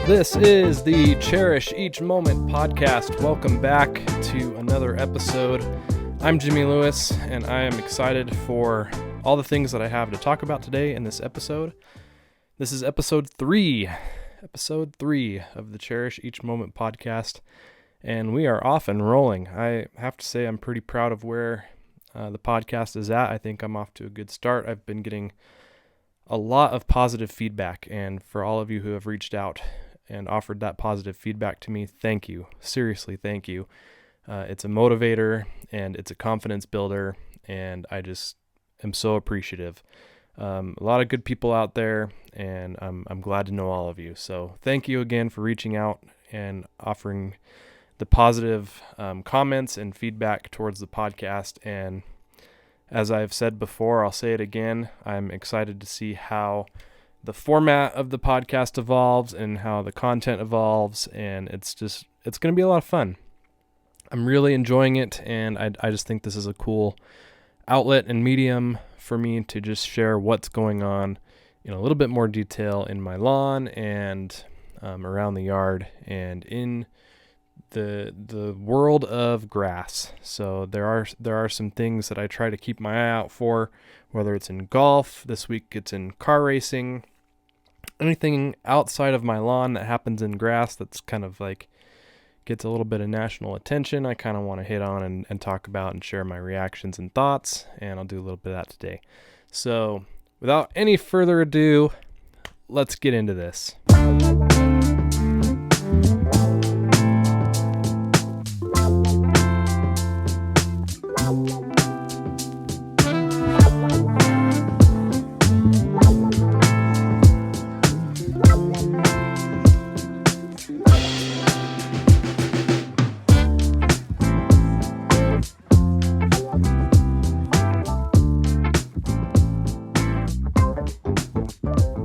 This is the Cherish Each Moment podcast. Welcome back to another episode. I'm Jimmy Lewis, and I am excited for all the things that I have to talk about today in this episode. This is episode 3 of the Cherish Each Moment podcast, and we are off and rolling. I have to say I'm pretty proud of where the podcast is at. I think I'm off to a good start. I've been getting a lot of positive feedback, and for all of you who have reached out and offered that positive feedback to me, thank you. Seriously, thank you. It's a motivator and it's a confidence builder, and I just am so appreciative. A lot of good people out there, and I'm glad to know all of you. So thank you again for reaching out and offering the positive comments and feedback towards the podcast. And as I've said before, I'll say it again, I'm excited to see how the format of the podcast evolves and how the content evolves, and it's going to be a lot of fun. I'm really enjoying it, and I just think this is a cool outlet and medium for me to just share what's going on in a little bit more detail in my lawn and around the yard and in the world of grass. So there are some things that I try to keep my eye out for, whether it's in golf. This week it's in car racing. Anything outside of my lawn that happens in grass that's kind of like gets a little bit of national attention, I kind of want to hit on and talk about and share my reactions and thoughts, and I'll do a little bit of that today. So without any further ado, let's get into this.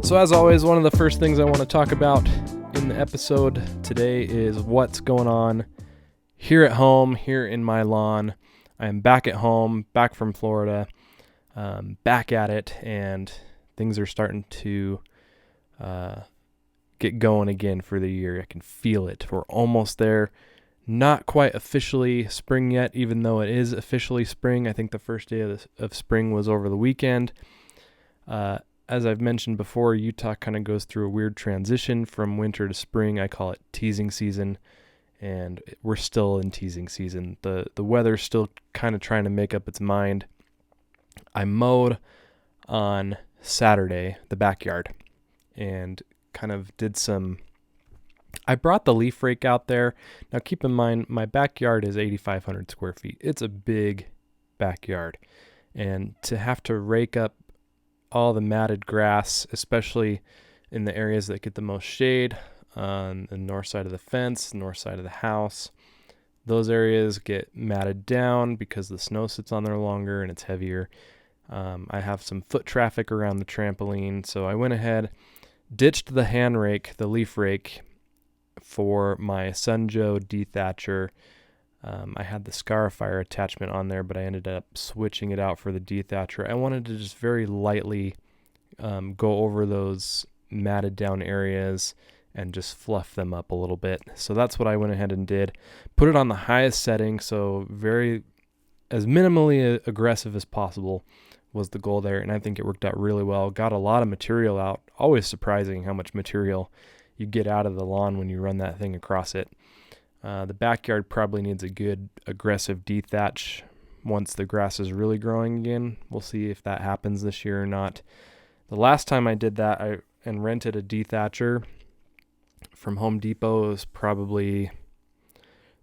So as always, one of the first things I want to talk about in the episode today is what's going on here at home, here in my lawn. I am back at home, back from Florida, back at it, and things are starting to get going again for the year. I can feel it. We're almost there. Not quite officially spring yet, even though it is officially spring. I think the first day of spring was over the weekend. As I've mentioned before, Utah kind of goes through a weird transition from winter to spring. I call it teasing season, and we're still in teasing season. The weather's still kind of trying to make up its mind. I mowed on Saturday, the backyard, and kind of I brought the leaf rake out there. Now keep in mind, my backyard is 8,500 square feet. It's a big backyard, and to have to rake up all the matted grass, especially in the areas that get the most shade on the north side of the fence, north side of the house. Those areas get matted down because the snow sits on there longer and it's heavier. I have some foot traffic around the trampoline, so I went ahead, ditched the hand rake, the leaf rake, for my Sun Joe dethatcher. I had the Scarifier attachment on there, but I ended up switching it out for the dethatcher. I wanted to just very lightly go over those matted down areas and just fluff them up a little bit. So that's what I went ahead and did. Put it on the highest setting, so as minimally aggressive as possible was the goal there, and I think it worked out really well. Got a lot of material out. Always surprising how much material you get out of the lawn when you run that thing across it. The backyard probably needs a good aggressive dethatch once the grass is really growing again. We'll see if that happens this year or not. The last time I did that and rented a dethatcher from Home Depot was probably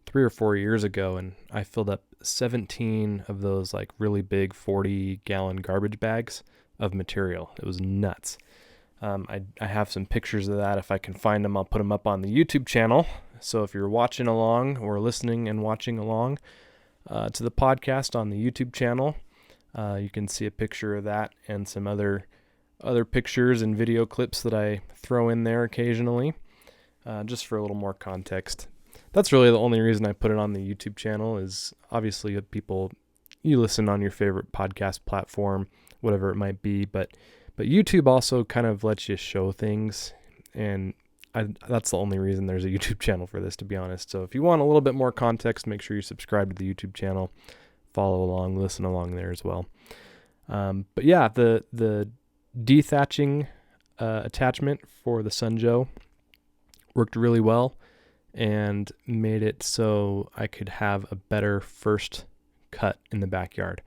3 or 4 years ago, and I filled up 17 of those like really big 40-gallon garbage bags of material. It was nuts. I have some pictures of that. If I can find them, I'll put them up on the YouTube channel. So if you're watching along or listening and watching along to the podcast on the YouTube channel, you can see a picture of that and some other pictures and video clips that I throw in there occasionally, just for a little more context. That's really the only reason I put it on the YouTube channel is obviously you listen on your favorite podcast platform, whatever it might be, but YouTube also kind of lets you show things and that's the only reason there's a YouTube channel for this, to be honest. So if you want a little bit more context, make sure you subscribe to the YouTube channel, follow along, listen along there as well. But yeah, the dethatching attachment for the Sunjoe worked really well and made it so I could have a better first cut in the backyard.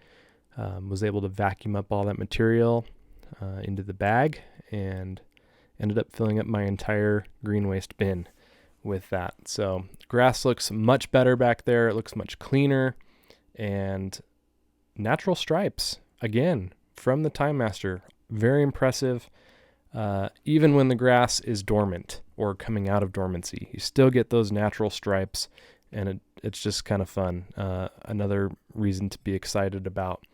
Was able to vacuum up all that material into the bag and ended up filling up my entire green waste bin with that. So grass looks much better back there. It looks much cleaner, and natural stripes again from the Time Master. Very impressive. Even when the grass is dormant or coming out of dormancy, you still get those natural stripes, and it's just kind of fun. Another reason to be excited about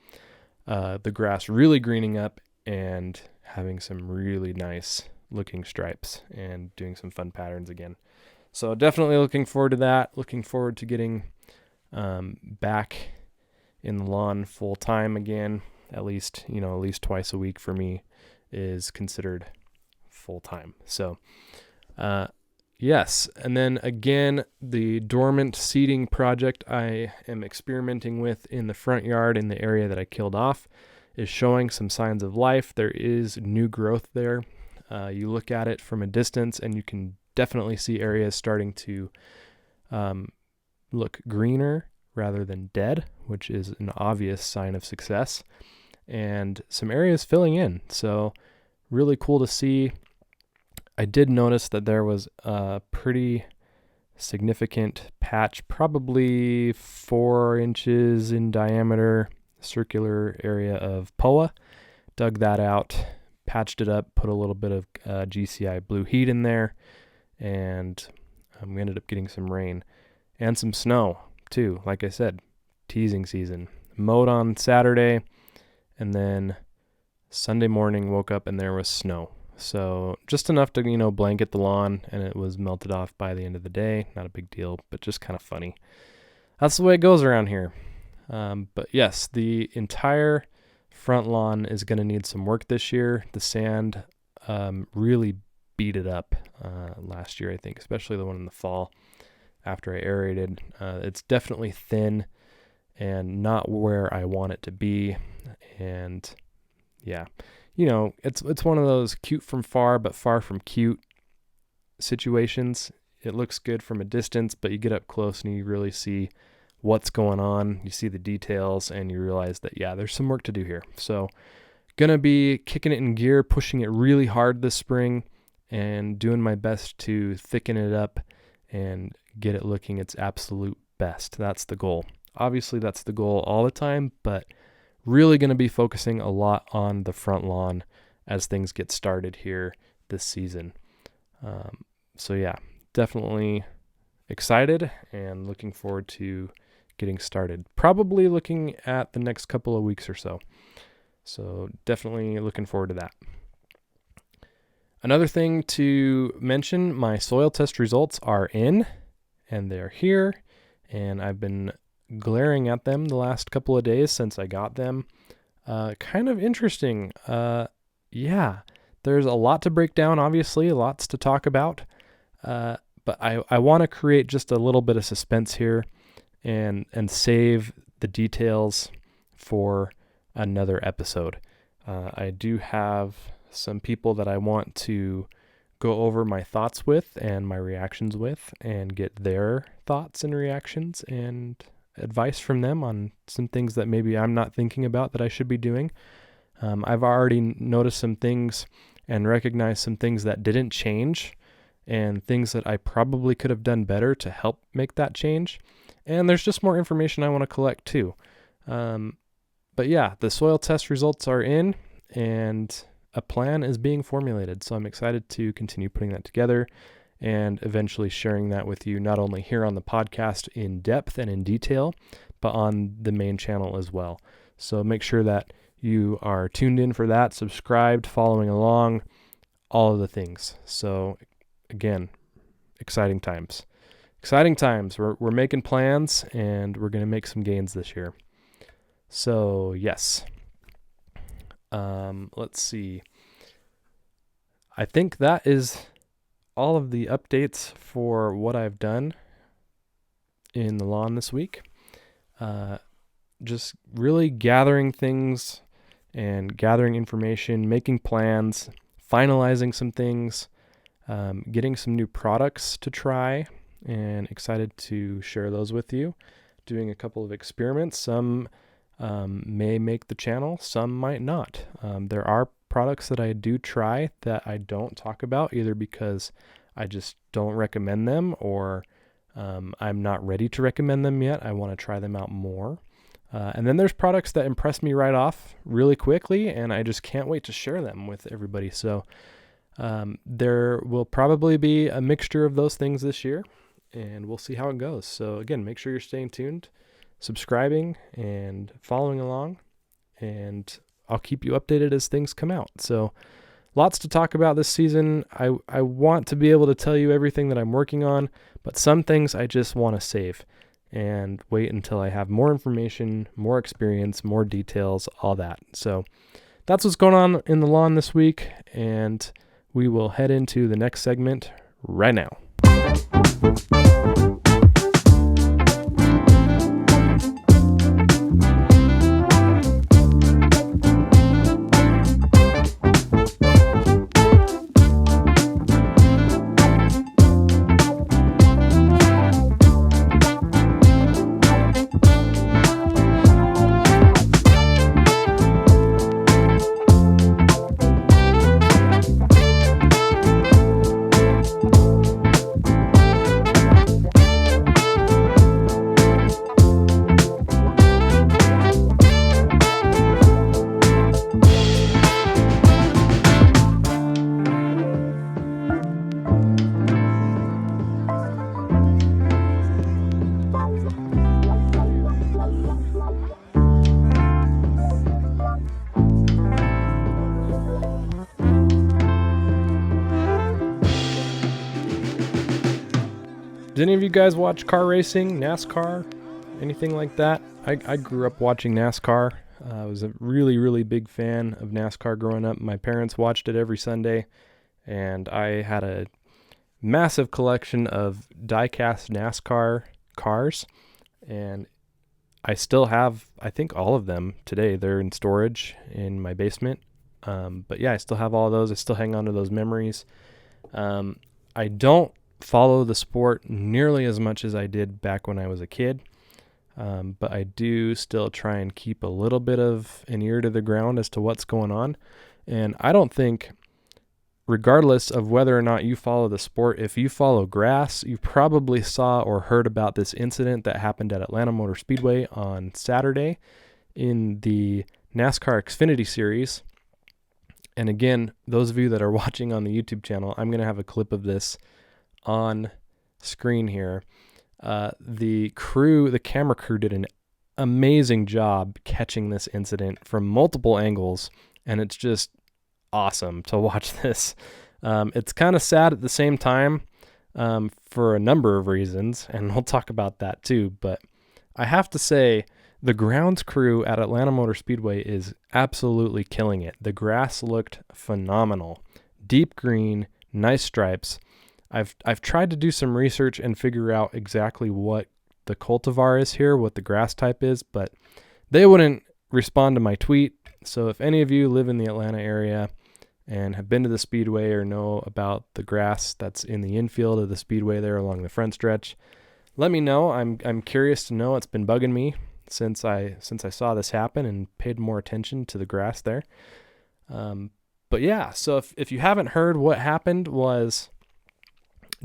the grass really greening up and having some really nice looking stripes and doing some fun patterns again. So definitely looking forward to that. Looking forward to getting back in the lawn full time again. At least twice a week for me is considered full time. So yes. And then again, the dormant seeding project I am experimenting with in the front yard in the area that I killed off is showing some signs of life. There is new growth there. You look at it from a distance and you can definitely see areas starting to look greener rather than dead, which is an obvious sign of success, and some areas filling in. So really cool to see. I did notice that there was a pretty significant patch, probably 4 inches in diameter, circular area of POA. Dug that out, patched it up, put a little bit of GCI blue heat in there, and we ended up getting some rain and some snow too. Like I said, teasing season. Mowed on Saturday, and then Sunday morning woke up and there was snow. So just enough to, blanket the lawn, and it was melted off by the end of the day. Not a big deal, but just kind of funny. That's the way it goes around here. But yes, the entire front lawn is going to need some work this year. The sand really beat it up last year, I think, especially the one in the fall after I aerated. It's definitely thin and not where I want it to be. And yeah, it's one of those cute from far, but far from cute situations. It looks good from a distance, but you get up close and you really see what's going on. You see the details and you realize that, yeah, there's some work to do here. So gonna be kicking it in gear, pushing it really hard this spring and doing my best to thicken it up and get it looking its absolute best. That's the goal. Obviously that's the goal all the time, but really going to be focusing a lot on the front lawn as things get started here this season. So yeah, definitely excited and looking forward to getting started. Probably looking at the next couple of weeks or so. So definitely looking forward to that. Another thing to mention, my soil test results are in and they're here, and I've been glaring at them the last couple of days since I got them. Kind of interesting. Yeah, there's a lot to break down, obviously, lots to talk about. But I want to create just a little bit of suspense here and save the details for another episode. I do have some people that I want to go over my thoughts with and my reactions with and get their thoughts and reactions and advice from them on some things that maybe I'm not thinking about that I should be doing. I've already noticed some things and recognized some things that didn't change and things that I probably could have done better to help make that change. And there's just more information I want to collect too. But yeah, the soil test results are in and a plan is being formulated. So I'm excited to continue putting that together and eventually sharing that with you, not only here on the podcast in depth and in detail, but on the main channel as well. So make sure that you are tuned in for that, subscribed, following along, all of the things. So again, exciting times. Exciting times. We're making plans and we're going to make some gains this year. So yes. Let's see. I think that is all of the updates for what I've done in the lawn this week. Just really gathering things and gathering information, making plans, finalizing some things, getting some new products to try, and excited to share those with you. Doing a couple of experiments. Some may make the channel, some might not. There are products that I do try that I don't talk about, either because I just don't recommend them, or I'm not ready to recommend them yet. I want to try them out more. And then there's products that impress me right off really quickly, and I just can't wait to share them with everybody. So there will probably be a mixture of those things this year, and we'll see how it goes. So again, make sure you're staying tuned, subscribing, and following along, and I'll keep you updated as things come out. So lots to talk about this season. I want to be able to tell you everything that I'm working on, but some things I just want to save and wait until I have more information, more experience, more details, all that. So that's what's going on in the lawn this week, and we will head into the next segment right now. Did any of you guys watch car racing, NASCAR, anything like that? I grew up watching NASCAR. I was a really, really big fan of NASCAR growing up. My parents watched it every Sunday, and I had a massive collection of die-cast NASCAR cars, and I still have, I think, all of them today. They're in storage in my basement. But yeah, I still have all of those. I still hang on to those memories. I don't follow the sport nearly as much as I did back when I was a kid, but I do still try and keep a little bit of an ear to the ground as to what's going on. And I don't think, regardless of whether or not you follow the sport, if you follow grass, you probably saw or heard about this incident that happened at Atlanta Motor Speedway on Saturday in the NASCAR Xfinity Series. And again, those of you that are watching on the YouTube channel, I'm going to have a clip of this on screen here. The camera crew did an amazing job catching this incident from multiple angles, and it's just awesome to watch this. It's kind of sad at the same time for a number of reasons, and we'll talk about that too. But I have to say, the grounds crew at Atlanta Motor Speedway is absolutely killing it. The grass looked phenomenal. Deep green, nice stripes. I've tried to do some research and figure out exactly what the cultivar is here, what the grass type is, but they wouldn't respond to my tweet. So if any of you live in the Atlanta area and have been to the Speedway or know about the grass that's in the infield of the Speedway there along the front stretch, let me know. I'm curious to know. It's been bugging me since I saw this happen and paid more attention to the grass there. But yeah, so if you haven't heard, what happened was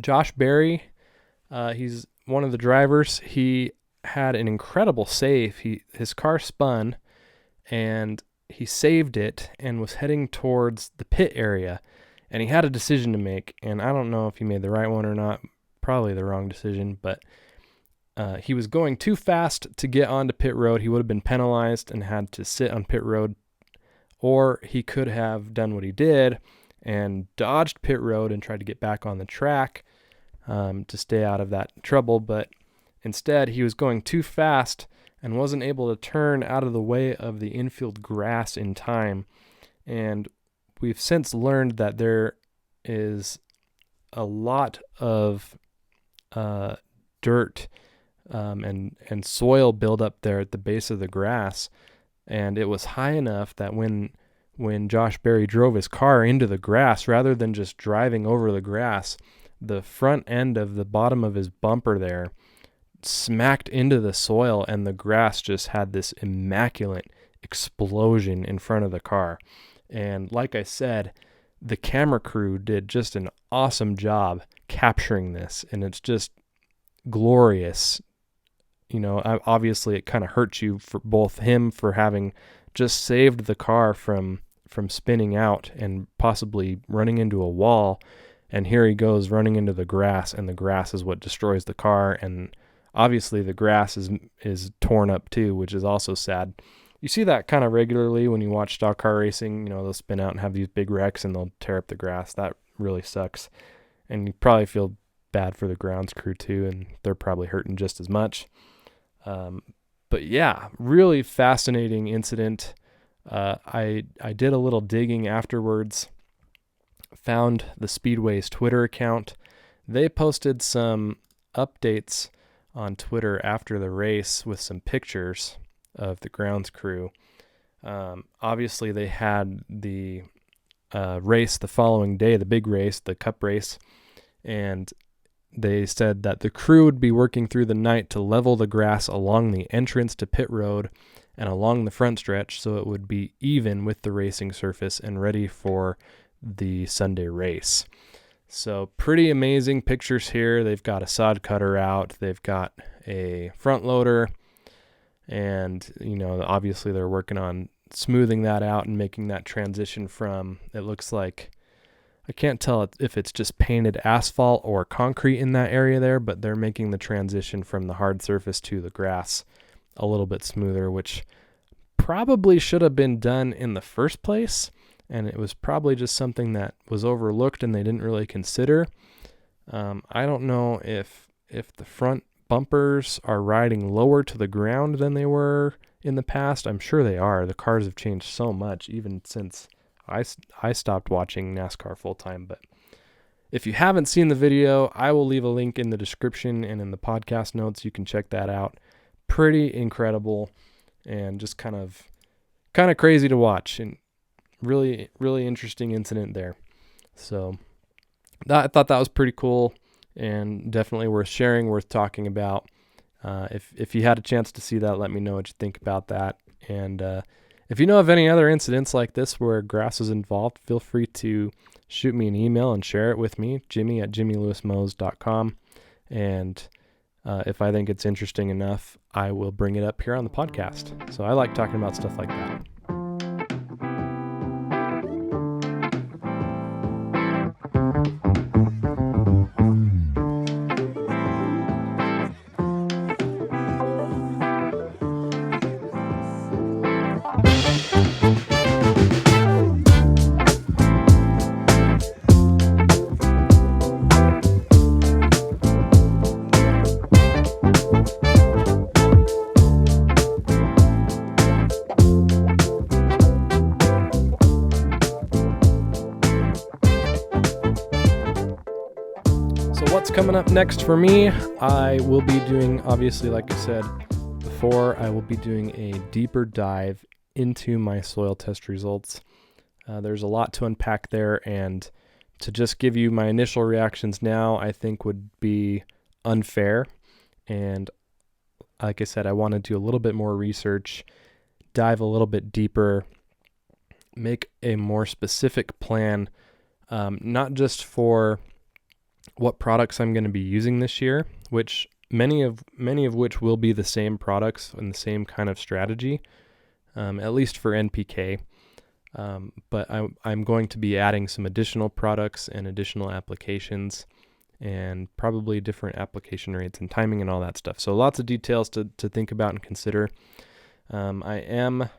Josh Berry, he's one of the drivers. He had an incredible save. His car spun, and he saved it and was heading towards the pit area, and he had a decision to make, and I don't know if he made the right one or not, probably the wrong decision, but he was going too fast to get onto pit road. He would have been penalized and had to sit on pit road, or he could have done what he did and dodged pit road and tried to get back on the track to stay out of that trouble. But instead, he was going too fast and wasn't able to turn out of the way of the infield grass in time. And we've since learned that there is a lot of dirt and soil buildup there at the base of the grass, and it was high enough that when Josh Berry drove his car into the grass, rather than just driving over the grass, the front end of the bottom of his bumper there smacked into the soil, and the grass just had this immaculate explosion in front of the car. And like I said, the camera crew did just an awesome job capturing this, and it's just glorious. You know, obviously it kind of hurts you for both him for having just saved the car from spinning out and possibly running into a wall, and here he goes running into the grass, and the grass is what destroys the car, and obviously the grass is torn up too, which is also sad. You see that kind of regularly when you watch stock car racing. You know, they'll spin out and have these big wrecks and they'll tear up the grass. That really sucks, and you probably feel bad for the grounds crew too, and they're probably hurting just as much. But yeah, really fascinating incident. I did a little digging afterwards, found the Speedway's Twitter account. They posted some updates on Twitter after the race with some pictures of the grounds crew. Obviously they had the race the following day, the big race, the cup race, and they said that the crew would be working through the night to level the grass along the entrance to pit road and along the front stretch so it would be even with the racing surface and ready for the Sunday race. So pretty amazing pictures here. They've got a sod cutter out, they've got a front loader, and you know, obviously they're working on smoothing that out and making that transition from, it looks like, I can't tell if it's just painted asphalt or concrete in that area there, but they're making the transition from the hard surface to the grass a little bit smoother, which probably should have been done in the first place, and it was probably just something that was overlooked and they didn't really consider. I don't know if the front bumpers are riding lower to the ground than they were in the past. I'm sure they are. The cars have changed so much even since I stopped watching NASCAR full time. But if you haven't seen the video, I will leave a link in the description and in the podcast notes. You can check that out. Pretty incredible and just kind of crazy to watch, and really, really interesting incident there. So I thought that was pretty cool and definitely worth sharing, worth talking about. If you had a chance to see that, let me know what you think about that. And if you know of any other incidents like this where grass is involved, feel free to shoot me an email and share it with me, jimmy@jimmylewismows.com. And if I think it's interesting enough, I will bring it up here on the podcast. So I like talking about stuff like that. What's coming up next for me? I will be doing, obviously, like I said before, I will be doing a deeper dive into my soil test results. There's a lot to unpack there, and to just give you my initial reactions now, I think would be unfair. And like I said, I want to do a little bit more research, dive a little bit deeper, make a more specific plan, not just for what products I'm going to be using this year, which many of which will be the same products and the same kind of strategy, at least for NPK. But I'm going to be adding some additional products and additional applications, and probably different application rates and timing and all that stuff. So lots of details to think about and consider. I am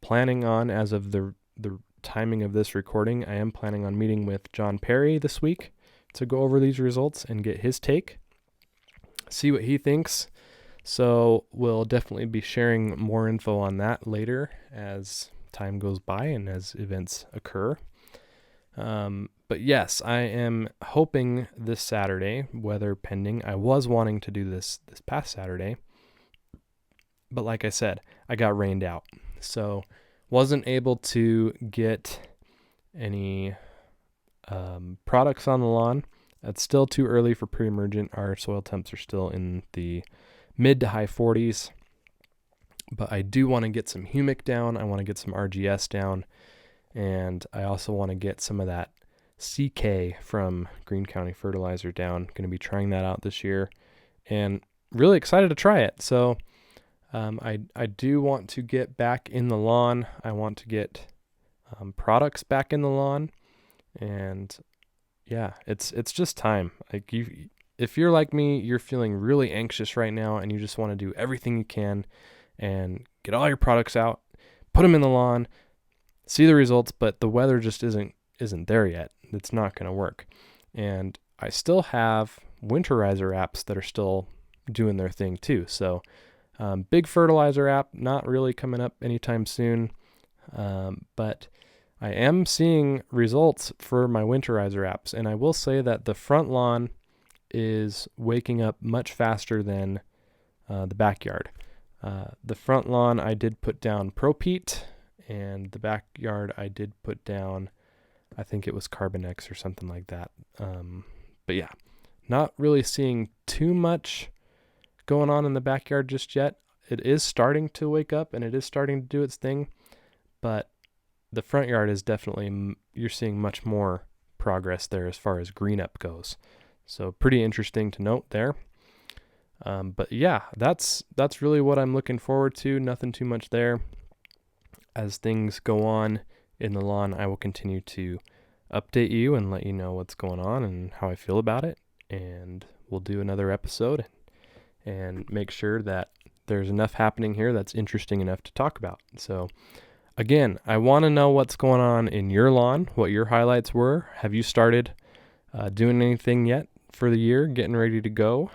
planning on, as of the timing of this recording, I am planning on meeting with John Perry this week to go over these results and get his take, see what he thinks. So we'll definitely be sharing more info on that later as time goes by and as events occur. But yes, I am hoping this Saturday, weather pending. I was wanting to do this past Saturday, but like I said, I got rained out. So wasn't able to get any products on the lawn. It's still too early for pre-emergent. Our soil temps are still in the mid to high 40s. But I do want to get some humic down. I want to get some RGS down. And I also want to get some of that CK from Greene County Fertilizer down. Going to be trying that out this year. And really excited to try it. So I do want to get back in the lawn. I want to get products back in the lawn. And yeah, it's just time. Like if you're like me, you're feeling really anxious right now and you just want to do everything you can and get all your products out, put them in the lawn, see the results, but the weather just isn't there yet. It's not going to work. And I still have winterizer apps that are still doing their thing too. So big fertilizer app, not really coming up anytime soon. But I am seeing results for my winterizer apps. And I will say that the front lawn is waking up much faster than the backyard. The front lawn, I did put down Pro-Pete, and the backyard, I did put down, I think it was Carbonex or something like that. But yeah, not really seeing too much going on in the backyard just yet. It is starting to wake up, and it is starting to do its thing, but the front yard is definitely, you're seeing much more progress there as far as green up goes. So pretty interesting to note there. But yeah, that's really what I'm looking forward to. Nothing too much there. As things go on in the lawn, I will continue to update you and let you know what's going on and how I feel about it. And we'll do another episode and make sure that there's enough happening here that's interesting enough to talk about. So again, I want to know what's going on in your lawn, what your highlights were. Have you started doing anything yet for the year, getting ready to go?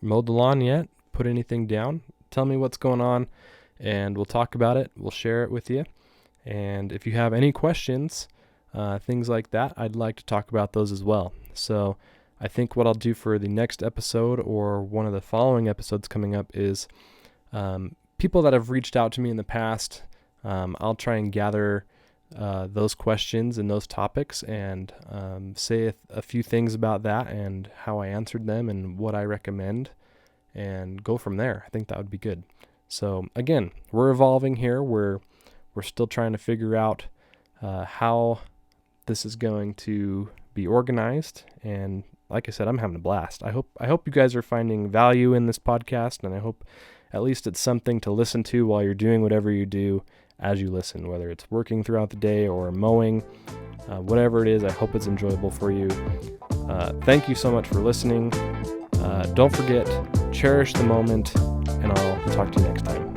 Mowed the lawn yet? Put anything down? Tell me what's going on, and we'll talk about it. We'll share it with you. And if you have any questions, things like that, I'd like to talk about those as well. So I think what I'll do for the next episode or one of the following episodes coming up is people that have reached out to me in the past. I'll try and gather those questions and those topics and say a few things about that and how I answered them and what I recommend and go from there. I think that would be good. So again, we're evolving here. We're still trying to figure out how this is going to be organized. And like I said, I'm having a blast. I hope you guys are finding value in this podcast, and I hope at least it's something to listen to while you're doing whatever you do as you listen, whether it's working throughout the day or mowing, whatever it is. I hope it's enjoyable for you. Thank you so much for listening. Don't forget, cherish the moment, and I'll talk to you next time.